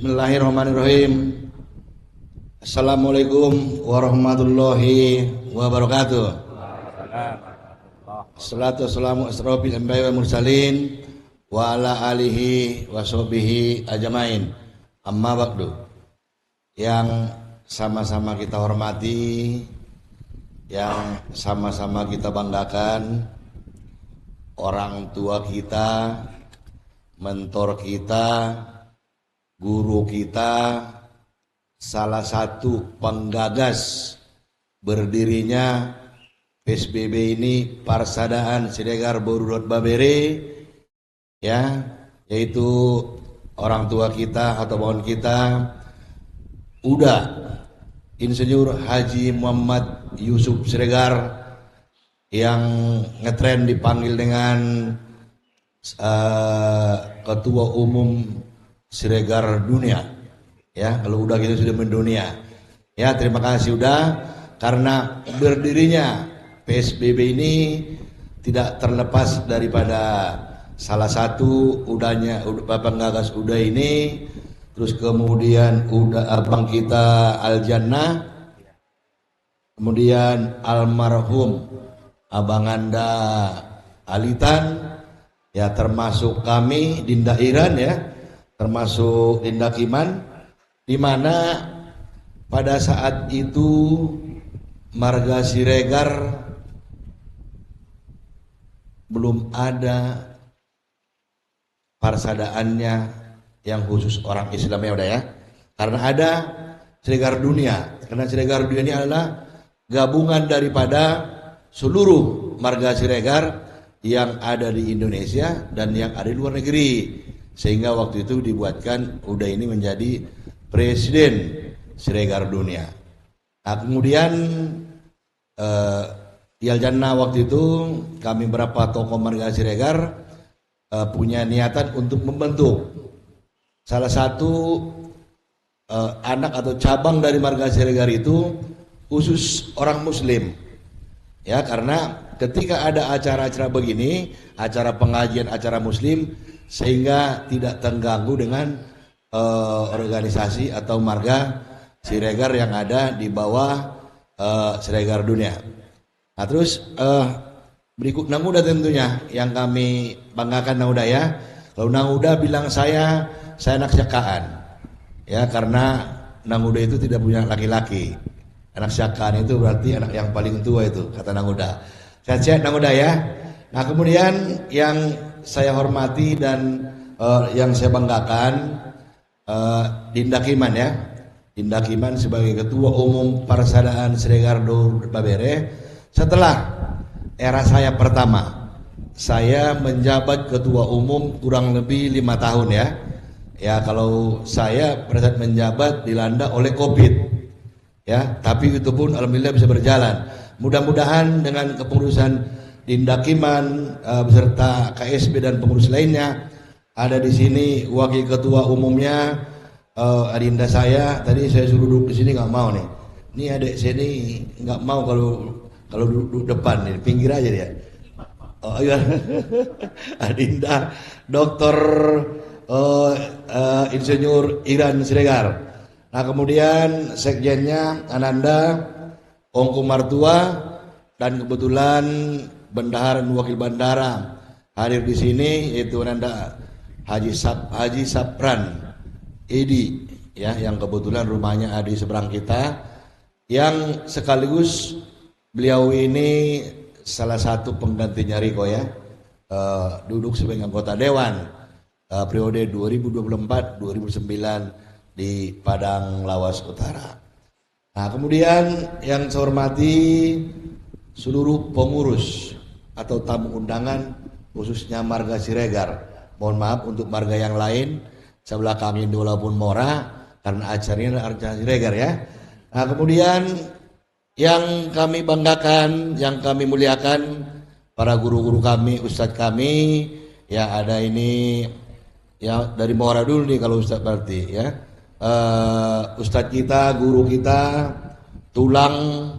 Bismillahirrahmanirrahim. Assalamualaikum warahmatullahi wabarakatuh. Assalatu wassalamu asrofil anbiya'i wal mursalin wa ala alihi wa sahbihi ajmain. Amma ba'du. Yang sama-sama kita hormati, yang sama-sama kita banggakan, orang tua kita, mentor kita, guru kita, salah satu penggagas berdirinya PSBB ini Parsadaan Siregar Borudot Babere, ya, yaitu orang tua kita atau pohon kita, Uda Insinyur Haji Muhammad Yusuf Siregar, yang ngetren dipanggil dengan Ketua Umum Siregar Dunia, ya, kalau udah gitu sudah mendunia, ya. Terima kasih udah, karena berdirinya PSBB ini tidak terlepas daripada salah satu udahnya Bapak Gagas Uda ini, terus kemudian udah abang kita Al Jannah, kemudian almarhum abang Anda Alitan, ya, termasuk kami Dinda Iran, ya, termasuk Dinda Kiman, di mana pada saat itu marga Siregar belum ada parsadaannya yang khusus orang Islam, ya udah, ya, karena ada Siregar Dunia, karena Siregar Dunia ini adalah gabungan daripada seluruh marga Siregar yang ada di Indonesia dan yang ada di luar negeri, sehingga waktu itu dibuatkan Uda ini menjadi Presiden Siregar Dunia. Nah, kemudian di Al Jannah waktu itu kami berapa tokoh marga Siregar punya niatan untuk membentuk salah satu anak atau cabang dari marga Siregar itu khusus orang Muslim, ya, karena ketika ada acara-acara begini, acara pengajian, acara Muslim, sehingga tidak terganggu dengan organisasi atau marga Siregar yang ada di bawah Siregar Dunia. Nah, terus berikut Nanguda tentunya yang kami banggakan Nanguda, ya. Kalau Nanguda bilang saya anak syakaan, ya, karena Nanguda itu tidak punya laki-laki. Anak syakaan itu berarti anak yang paling tua itu, kata Nanguda. Sehat-sehat Nanguda, ya. Nah, kemudian yang saya hormati dan yang saya banggakan Dinda Kiman, ya. Dinda Kiman sebagai Ketua Umum Parsadaan Siregar Babere. Setelah era saya pertama, saya menjabat Ketua Umum kurang lebih 5 tahun, ya. Ya, kalau saya pada saat menjabat dilanda oleh COVID, ya, tapi itu pun alhamdulillah bisa berjalan. Mudah-mudahan dengan kepengurusan Dinda Kiman beserta KSB dan pengurus lainnya, ada di sini wakil ketua umumnya Adinda saya. Tadi saya suruh duduk di sini nggak mau nih. Ini adik sini nggak mau kalau duduk depan nih, pinggir aja dia. Oh iya, Adinda Dokter Insinyur Iran Siregar. Nah, kemudian sekjennya Ananda Ongko Martua, dan kebetulan bendahara dan wakil bandara hadir di sini, yaitu Ananda Haji Sapran Edi, ya, yang kebetulan rumahnya ada di seberang kita, yang sekaligus beliau ini salah satu penggantinya Riko, ya, duduk sebagai anggota dewan periode 2024-2009 di Padang Lawas Utara. Nah, kemudian yang saya hormati seluruh pengurus atau tamu undangan khususnya marga Siregar. Mohon maaf untuk marga yang lain, sebelah kami walaupun Mora, karena acaranya adalah acara Siregar, ya. Nah, kemudian yang kami banggakan, yang kami muliakan, para guru-guru kami, ustadz kami, ya, ada ini, ya, dari Mora dulu nih kalau ustadz berarti, ya. Ustadz kita, guru kita, Tulang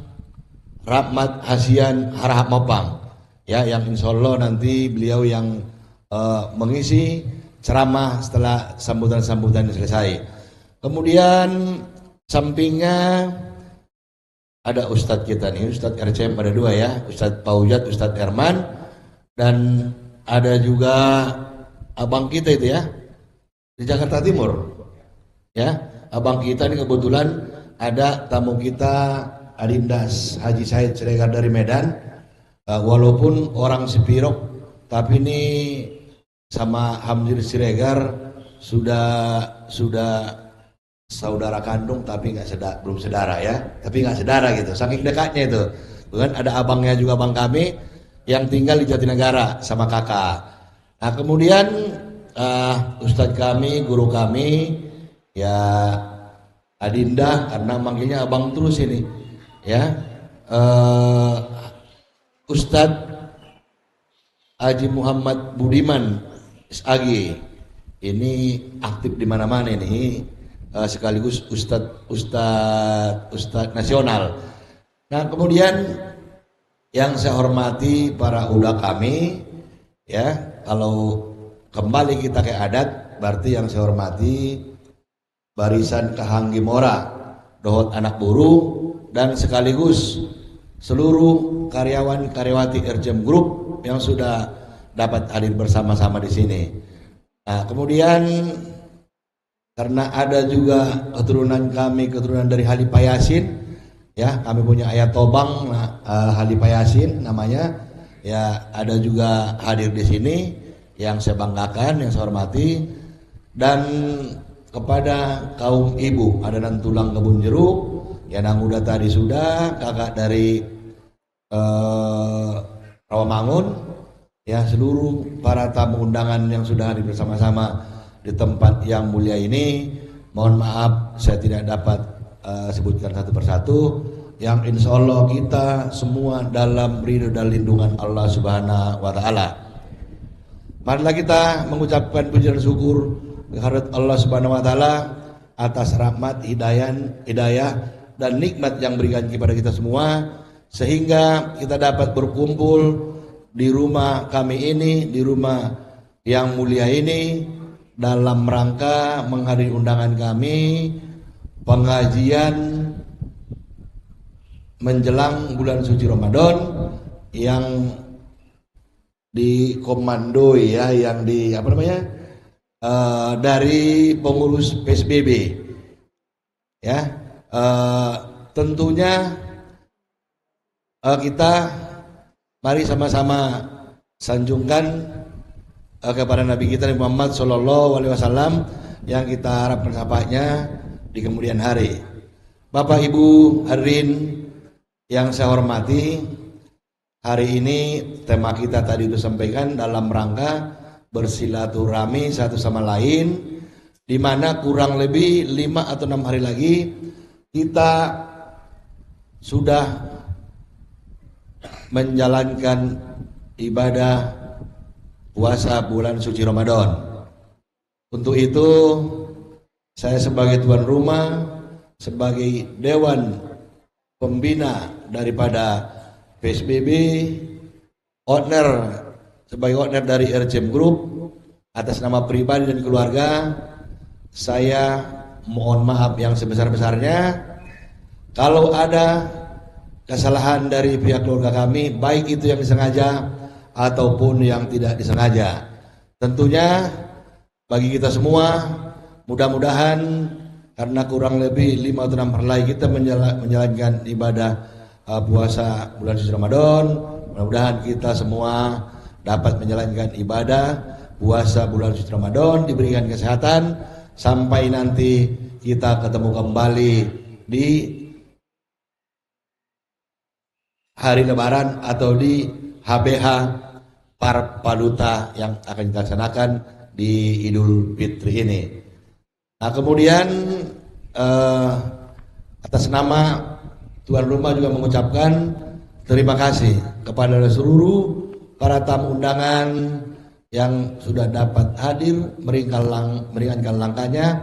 Rahmat Hasian Harahap Mopang, ya, yang insya Allah nanti beliau yang mengisi ceramah setelah sambutan-sambutan selesai. Kemudian sampingnya ada Ustadz kita nih, Ustadz RCM ada dua ya, Ustadz Paujat, Ustadz Herman, dan ada juga abang kita itu ya di Jakarta Timur ya, abang kita ini kebetulan ada tamu kita Adindas Haji Said Siregar dari Medan, walaupun orang Sipirok tapi ini sama Hamzir Siregar sudah saudara kandung tapi belum sedara ya, tapi nggak sedara gitu, saking dekatnya itu. Bukan ada abangnya juga, abang kami yang tinggal di Jatinegara sama kakak. Nah kemudian Ustadz kami, guru kami ya Adinda, karena manggilnya abang terus ini ya, Ustadz Haji Muhammad Budiman SAG ini aktif di mana-mana ini, sekaligus Ustadz nasional. Nah kemudian yang saya hormati para uda kami ya, kalau kembali kita ke adat berarti yang saya hormati barisan Kahanggi Mora, Dohot anak buruh, dan sekaligus seluruh karyawan-karyawati RCM Group yang sudah dapat hadir bersama-sama di sini. Nah, kemudian karena ada juga keturunan dari Halipayasin, ya kami punya ayat Tobang, Halipayasin namanya, ya ada juga hadir di sini yang saya banggakan, yang saya hormati. Dan kepada kaum ibu, ada Nantulang Kebun Jeruk, ya nang udah tadi sudah, kakak dari Rawamangun, ya seluruh para tamu undangan yang sudah hadir bersama-sama di tempat yang mulia ini, mohon maaf saya tidak dapat sebutkan satu persatu, yang insya Allah kita semua dalam ridho dan lindungan Allah Subhanahu wa Ta'ala. Marilah kita mengucapkan puji dan syukur kehadirat Allah Subhanahu wa Ta'ala atas rahmat, hidayah dan nikmat yang berikan kepada kita semua, sehingga kita dapat berkumpul di rumah kami ini, di rumah yang mulia ini, dalam rangka menghadiri undangan kami pengajian menjelang bulan suci Ramadan yang dikomandoi ya, yang di apa namanya, dari pengurus PSBB ya. Tentunya kita mari sama-sama sanjungkan kepada Nabi kita Muhammad Sallallahu Alaihi Wasallam yang kita harapkan syafaatnya di kemudian hari. Bapak Ibu hadirin yang saya hormati, hari ini tema kita tadi itu sampaikan dalam rangka bersilaturahmi satu sama lain, di mana kurang lebih 5 atau 6 hari lagi kita sudah menjalankan ibadah puasa bulan suci Ramadan. Untuk itu saya sebagai tuan rumah, sebagai dewan pembina daripada PSBB, sebagai owner dari RCM Group, atas nama pribadi dan keluarga, saya mohon maaf yang sebesar-besarnya kalau ada kesalahan dari pihak keluarga kami, baik itu yang disengaja ataupun yang tidak disengaja. Tentunya bagi kita semua, mudah-mudahan karena kurang lebih 5 atau 6 hari lagi kita menjalankan ibadah puasa bulan suci Ramadan, mudah-mudahan kita semua dapat menjalankan ibadah puasa bulan suci Ramadan, diberikan kesehatan sampai nanti kita ketemu kembali di hari Lebaran atau di HBH Parpaduta yang akan dilaksanakan di Idul Fitri ini. Nah kemudian atas nama tuan rumah juga mengucapkan terima kasih kepada seluruh para tamu undangan yang sudah dapat hadir meringankan langkahnya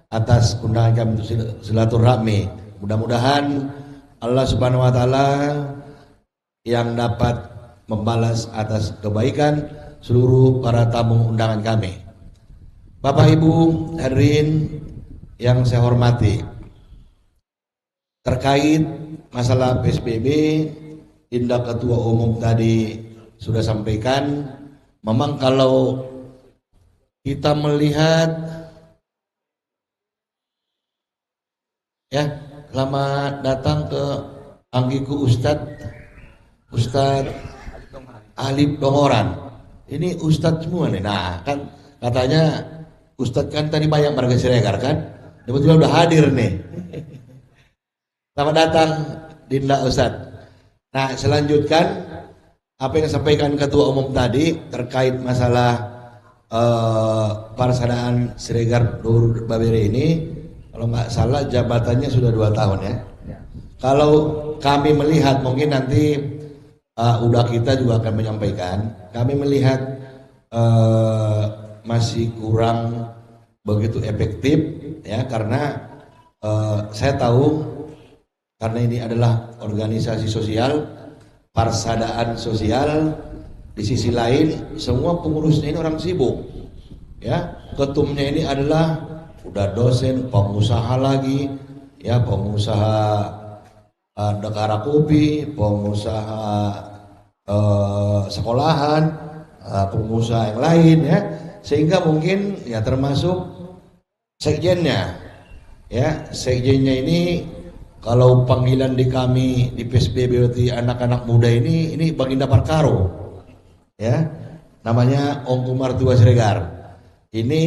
atas undangan kami untuk silaturahmi. Mudah-mudahan Allah Subhanahu wa Ta'ala yang dapat membalas atas kebaikan seluruh para tamu undangan kami. Bapak Ibu hadirin yang saya hormati, terkait masalah PSBB, Indah Ketua Umum tadi sudah sampaikan, memang kalau kita melihat, ya, selamat datang ke Anggiku Ustadz Alif Dongoran. Ini Ustadz semua nih. Nah, kan katanya Ustadz kan tadi banyak Marga Siregar kan, kebetulan udah hadir nih. Selamat datang Dinda Ustadz. Nah, selanjutkan apa yang disampaikan Ketua Umum tadi terkait masalah Parsadaan Siregar Nur Babere ini, kalau nggak salah jabatannya sudah 2 tahun ya. Kalau kami melihat, mungkin nanti udah kita juga akan menyampaikan, kami melihat masih kurang begitu efektif ya, karena saya tahu karena ini adalah organisasi sosial, parsadaan sosial, di sisi lain semua pengurusnya ini orang sibuk ya. Ketumnya ini adalah udah dosen, pengusaha lagi ya, pengusaha negara kopi, pengusaha sekolahan, pengusaha yang lain ya, sehingga mungkin ya termasuk sekjennya ya. Sekjennya ini kalau panggilan di kami di PSBB berarti anak-anak muda ini Baginda Parkaro ya, namanya Ongku Martua Siregar. Ini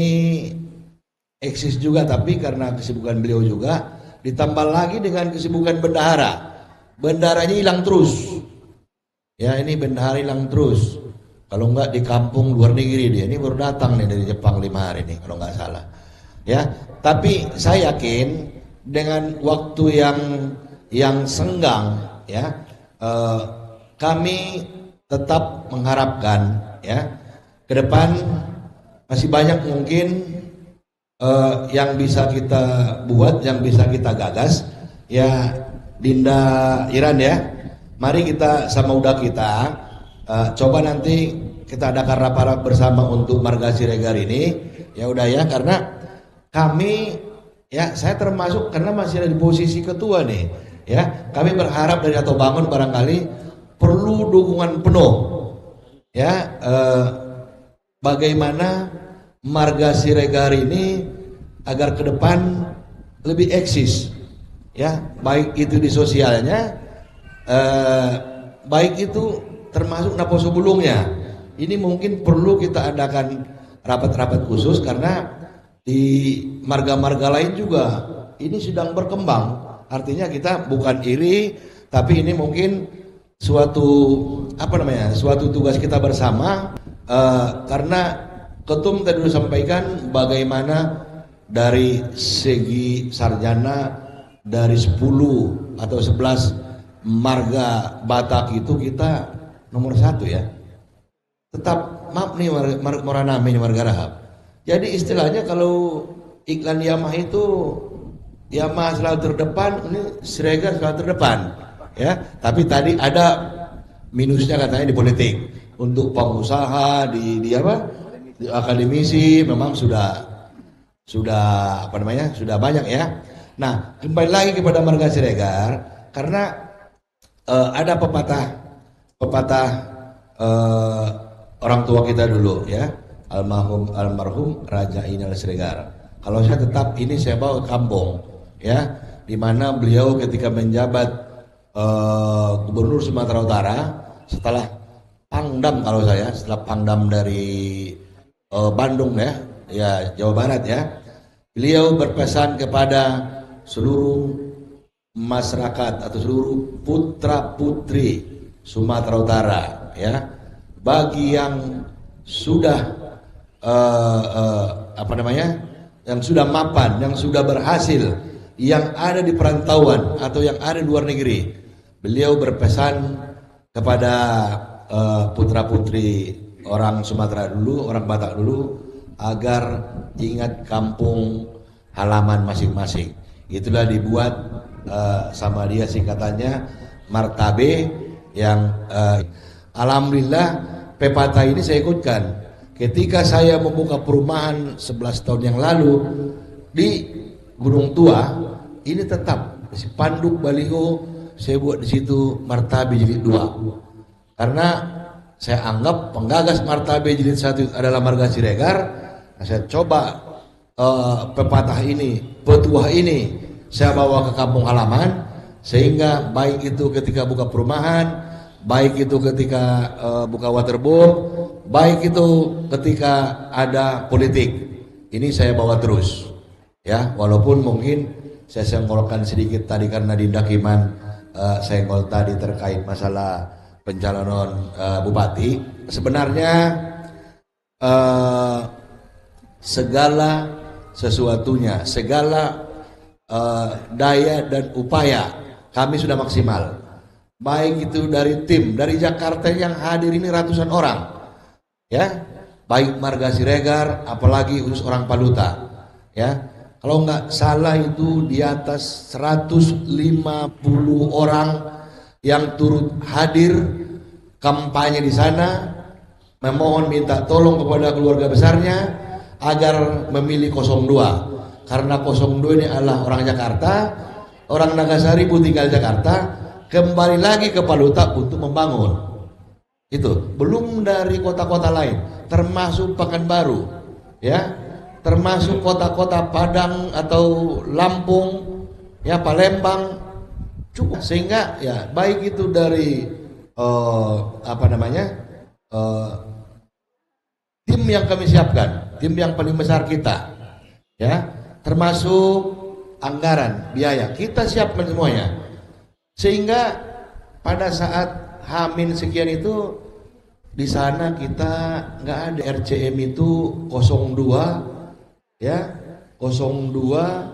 eksis juga, tapi karena kesibukan beliau juga ditambah lagi dengan kesibukan bendahara, bendaharanya hilang terus ya. Ini bendahara hilang terus, kalau enggak di kampung luar negeri dia. Ini baru datang nih dari Jepang 5 hari nih kalau nggak salah ya. Tapi saya yakin dengan waktu yang senggang ya, kami tetap mengharapkan ya, ke depan masih banyak mungkin yang bisa kita buat, yang bisa kita gagas ya. Dinda Iran ya, mari kita sama udah kita coba nanti kita adakan rapat bersama untuk Marga Siregar ini ya udah ya, karena kami ya, saya termasuk karena masih ada di posisi ketua nih ya, kami berharap dari Atau Bangun barangkali perlu dukungan penuh ya, bagaimana Marga Siregar ini agar ke depan lebih eksis ya, baik itu di sosialnya, baik itu termasuk napo sebelumnya. Ini mungkin perlu kita adakan rapat-rapat khusus, karena di marga-marga lain juga ini sedang berkembang. Artinya kita bukan iri, tapi ini mungkin suatu suatu tugas kita bersama, karena Ketum tadi sudah sampaikan bagaimana dari segi sarjana dari 10 atau 11 marga Batak itu kita nomor 1 ya. Tetap maaf nih Moraname marga Rahab. Jadi istilahnya kalau iklan Yamaha itu Yamaha selalu terdepan, ini Siregar selalu terdepan ya. Tapi tadi ada minusnya katanya di politik. Untuk pengusaha di akademisi memang sudah sudah banyak ya. Nah, kembali lagi kepada Marga Siregar, karena ada pepatah orang tua kita dulu ya, almarhum Raja Inal Siregar. Kalau saya tetap ini saya bawa ke kampung ya, di mana beliau ketika menjabat Gubernur Sumatera Utara setelah Pangdam, kalau saya setelah Pangdam dari Bandung ya Jawa Barat ya, beliau berpesan kepada seluruh masyarakat atau seluruh putra putri Sumatera Utara ya, bagi yang sudah yang sudah mapan, yang sudah berhasil, yang ada di perantauan atau yang ada di luar negeri, beliau berpesan kepada putra putri orang Sumatera dulu, orang Batak dulu, agar ingat kampung halaman masing-masing. Itulah dibuat sama dia singkatannya Martabe, yang alhamdulillah pepatah ini saya ikutkan ketika saya membuka perumahan 11 tahun yang lalu di Gunung Tua ini tetap spanduk baliho saya buat di situ Martabe Jilid 2. Karena saya anggap penggagas Martabe Jilid 1 adalah Marga Siregar. Nah, saya coba pepatah ini, petuah ini saya bawa ke kampung halaman, sehingga baik itu ketika buka perumahan, baik itu ketika buka waterboom, baik itu ketika ada politik, ini saya bawa terus ya. Walaupun mungkin saya senggolkan sedikit tadi karena di Dakiman senggol tadi terkait masalah pencalonan bupati. Sebenarnya segala sesuatunya, segala daya dan upaya kami sudah maksimal. Baik itu dari tim dari Jakarta yang hadir ini ratusan orang, ya, baik Marga Siregar, apalagi khusus orang Paluta, ya. Kalau nggak salah itu di atas 150 orang yang turut hadir kampanye di sana, memohon minta tolong kepada keluarga besarnya agar memilih 02, karena 02 ini adalah orang Jakarta, orang Nagasari pun tinggal Jakarta, kembali lagi ke Paluta untuk membangun. Itu belum dari kota-kota lain, termasuk Pekanbaru, ya, termasuk kota-kota Padang atau Lampung, ya, Palembang, cukup. Sehingga ya baik itu dari tim yang kami siapkan, tim yang paling besar kita, ya, termasuk anggaran, biaya, kita siapkan semuanya. Sehingga pada saat Hamin sekian itu di sana kita nggak ada RCM itu 02, ya, 02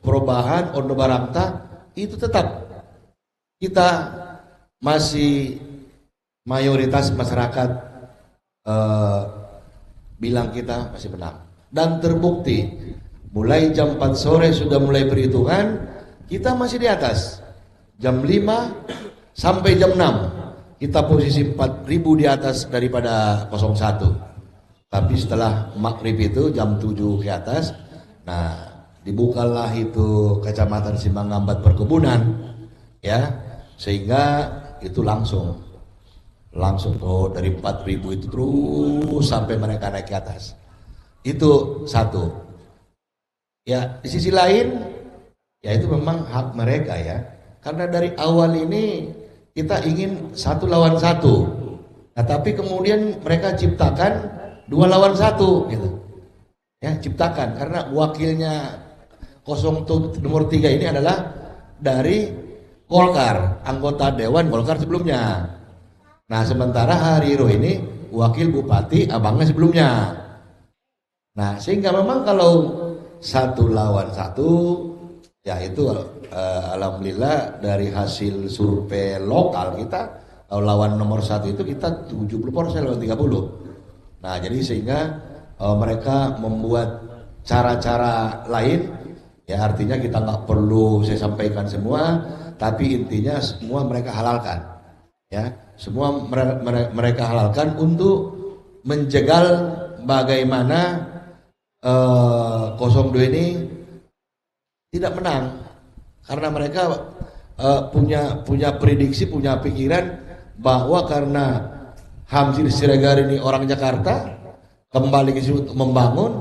perubahan Ondo Barangta itu tetap kita masih mayoritas masyarakat bilang kita masih menang, dan terbukti mulai jam 4 sore sudah mulai perhitungan. Kita masih di atas. Jam 5 sampai jam 6 kita posisi 4.000 di atas daripada 01. Tapi setelah maghrib itu jam 7 ke atas, nah dibukalah itu Kecamatan Simbangambat Perkebunan, ya, sehingga itu langsung dari 4.000 itu terus sampai mereka naik ke atas. Itu satu. Ya, di sisi lain ya itu memang hak mereka, ya, karena dari awal ini kita ingin 1 lawan 1, nah tapi kemudian mereka ciptakan 2 lawan 1 gitu, ya, ciptakan, karena wakilnya nomor 3 ini adalah dari Golkar, anggota Dewan Golkar sebelumnya. Nah sementara Hariro ini wakil Bupati abangnya sebelumnya. Nah sehingga memang kalau 1 lawan 1, ya itu alhamdulillah dari hasil survei lokal kita lawan nomor 1 itu kita 70% lawan 30. Nah jadi sehingga mereka membuat cara-cara lain, ya, artinya kita nggak perlu saya sampaikan semua, tapi intinya semua mereka halalkan, ya, semua mereka halalkan untuk menjegal bagaimana 02 ini tidak menang, karena mereka punya prediksi, punya pikiran bahwa karena Hamzir Siregar ini orang Jakarta kembali ke sini untuk membangun,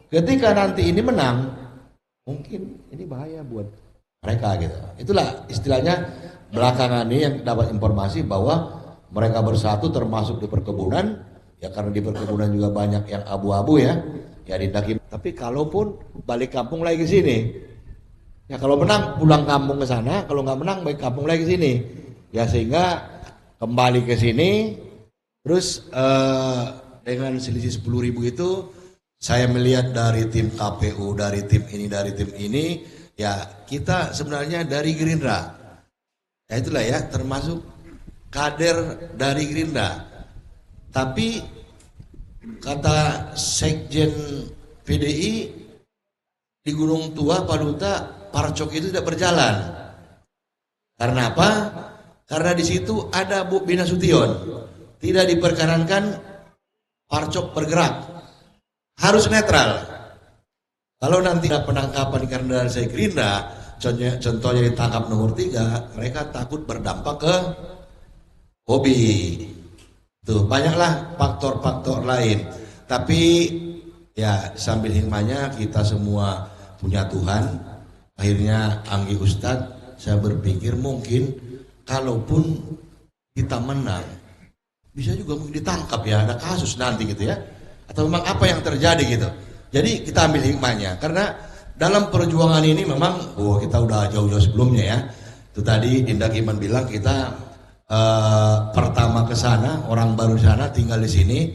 ketika nanti ini menang mungkin ini bahaya buat mereka gitu. Itulah istilahnya belakangan ini yang dapat informasi bahwa mereka bersatu termasuk di perkebunan, ya, karena di perkebunan juga banyak yang abu-abu, ya di Dakim. Tapi kalaupun balik kampung lagi ke sini, ya kalau menang pulang kampung ke sana, kalau nggak menang balik kampung lagi ke sini, ya, sehingga kembali ke sini. Terus dengan selisih 10.000 itu saya melihat dari tim KPU, dari tim ini, ya kita sebenarnya dari Gerindra, ya itulah, ya, termasuk kader dari Gerindra. Tapi kata Sekjen PDI di Gunung Tua Paluta, Parcok itu tidak berjalan. Karena apa? Karena di situ ada Bu Bina Sution. Tidak diperkenankan Parcok bergerak. Harus netral. Kalau nanti ada penangkapan karena dari saya Gerindra, contohnya ditangkap nomor 3, mereka takut berdampak ke hobi. Tuh, banyaklah faktor-faktor lain. Tapi ya sambil hikmahnya kita semua punya Tuhan. Akhirnya Anggi Ustadz, saya berpikir mungkin kalaupun kita menang, bisa juga mungkin ditangkap ya, ada kasus nanti gitu ya. Atau memang apa yang terjadi gitu. Jadi kita ambil hikmahnya, karena dalam perjuangan ini memang kita udah jauh-jauh sebelumnya ya. Itu tadi Dinda Kiman bilang kita pertama ke sana, orang baru di sana, tinggal di sini.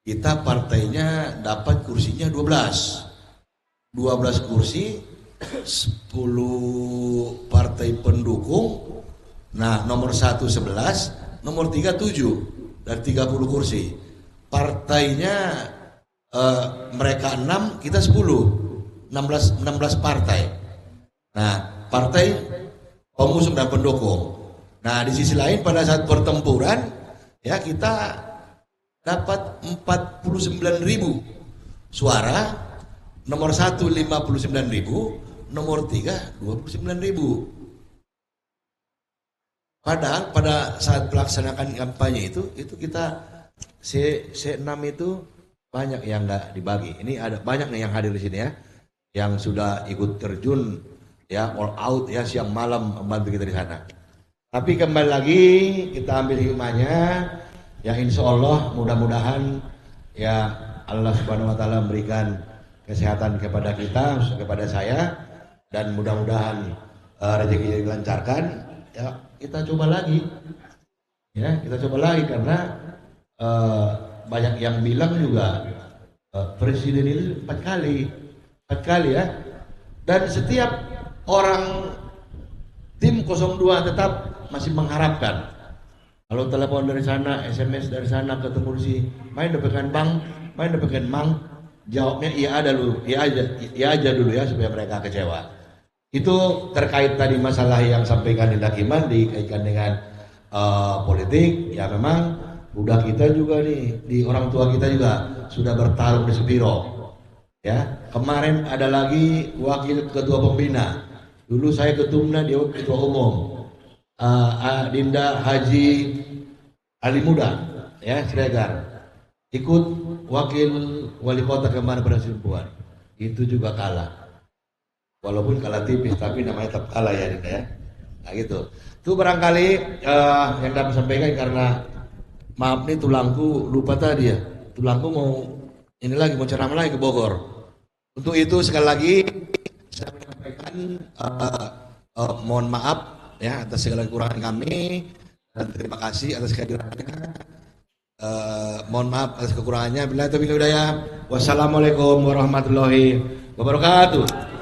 Kita partainya dapat kursinya 12 kursi, 10 partai pendukung. Nah, nomor 1 11, nomor 3 7 dari 30 kursi. Partainya mereka 6, kita 10, 16 partai. Nah, partai pengusung dan pendukung. Nah, di sisi lain pada saat pertempuran ya kita dapat 49.000 suara, nomor 1 59.000, nomor 3 29.000. Padahal pada saat pelaksanakan kampanye itu kita C6 itu banyak yang nggak dibagi. Ini ada banyak nih yang hadir di sini ya, yang sudah ikut terjun ya, all out ya, siang malam membantu kita di sana. Tapi kembali lagi kita ambil hikmahnya, ya insya Allah mudah-mudahan ya Allah Subhanahu Wa Taala memberikan kesehatan kepada kita, kepada saya, dan mudah-mudahan rezekinya dilancarkan. Ya kita coba lagi, ya kita coba lagi karena banyak yang bilang juga presiden itu 4 kali ya, dan setiap orang tim 02 tetap masih mengharapkan. Kalau telepon dari sana, SMS dari sana, ketemu di sini, main dapatkan bang, main dapatkan mang, jawabnya iya ada dulu, iya aja dulu ya, supaya mereka kecewa. Itu terkait tadi masalah yang sampaikan Dinda Kiman dikaitkan dengan politik. Ya memang udah kita juga nih, di orang tua kita juga sudah bertarung di Sepiro. Ya kemarin ada lagi wakil ketua pembina. Dulu saya ketumnya, dia ketua umum. Dinda Haji Ali Muda ya Siregar ikut wakil wali kota kemarin pada Simpuan, itu juga kalah, walaupun kalah tipis tapi namanya tetap kalah ya Dinda ya. Nah gitu, itu barangkali yang dapat sampaikan, karena maaf nih tulangku lupa tadi ya, tulangku mau ini lagi, mau ceramah lagi ke Bogor. Untuk itu sekali lagi saya menyampaikan mohon maaf ya atas segala kekurangan kami, dan terima kasih atas kehadirannya. Mohon maaf atas kekurangannya. Billahi taufiq wal hidayah. Wassalamualaikum warahmatullahi wabarakatuh.